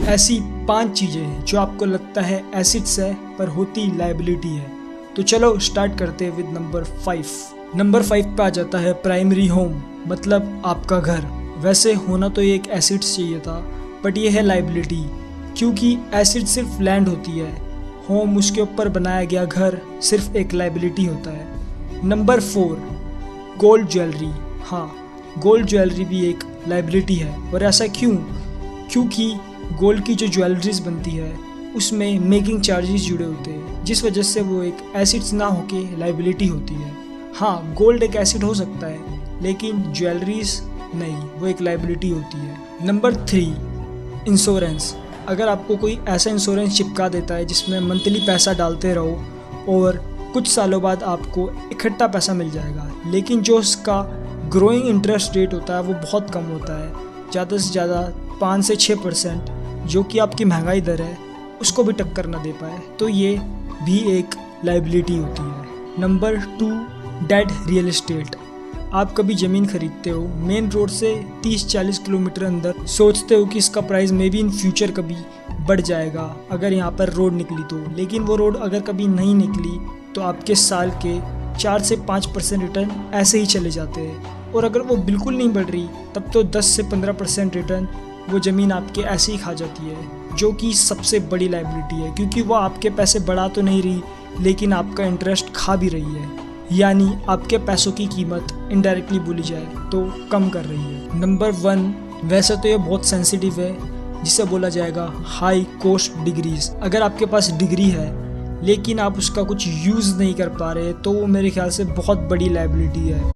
ऐसी 5 चीज़ें जो आपको लगता है एसेट्स है पर होती लायबिलिटी है। तो चलो स्टार्ट करते हैं विद नंबर 5। नंबर 5 पे आ जाता है प्राइमरी होम, मतलब आपका घर। वैसे होना तो ये एक एसेट्स चाहिए था, बट ये है लायबिलिटी, क्योंकि एसेट सिर्फ लैंड होती है, होम उसके ऊपर बनाया गया घर सिर्फ एक लायबिलिटी होता है। Number 4 gold jewellery. हाँ, गोल्ड ज्वेलरी भी एक लायबिलिटी है। और ऐसा क्यों? क्योंकि गोल्ड की जो ज्वेलरीज बनती है उसमें मेकिंग चार्जेस जुड़े होते हैं, जिस वजह से वो एक एसेट्स ना होके लायबिलिटी होती है। हाँ, गोल्ड एक एसेट हो सकता है, लेकिन ज्वेलरीज नहीं, वो एक लायबिलिटी होती है। Number 3 insurance. अगर आपको कोई ऐसा इंश्योरेंस चिपका देता है जिसमें मंथली पैसा डालते रहो और कुछ सालों बाद आपको इकट्ठा पैसा मिल जाएगा, लेकिन जो उसका ग्रोइंग इंटरेस्ट रेट होता है वो बहुत कम होता है, ज़्यादा से ज़्यादा 5 से 6%, जो कि आपकी महंगाई दर है उसको भी टक्कर ना दे पाए, तो ये भी एक लायबिलिटी होती है। Number 2 dead real estate. आप कभी ज़मीन खरीदते हो मेन रोड से 30-40 किलोमीटर अंदर, सोचते हो कि इसका price may be in future कभी बढ़ जाएगा अगर यहाँ पर रोड निकली तो, लेकिन वो रोड अगर कभी नहीं निकली तो आपके साल के 4 से 5% रिटर्न ऐसे ही चले जाते हैं। और अगर वो बिल्कुल नहीं बढ़ रही तब तो 10 से 15% रिटर्न वो ज़मीन आपके ऐसे ही खा जाती है, जो कि सबसे बड़ी लायबिलिटी है, क्योंकि वो आपके पैसे बढ़ा तो नहीं रही लेकिन आपका इंटरेस्ट खा भी रही है, यानी आपके पैसों की कीमत इनडायरेक्टली बोली जाए तो कम कर रही है। नंबर 1 वैसे तो ये बहुत सेंसिटिव है, जिसे बोला जाएगा हाई कॉस्ट डिग्रीज। अगर आपके पास डिग्री है लेकिन आप उसका कुछ यूज़ नहीं कर पा रहे तो वो मेरे ख्याल से बहुत बड़ी लायबिलिटी है।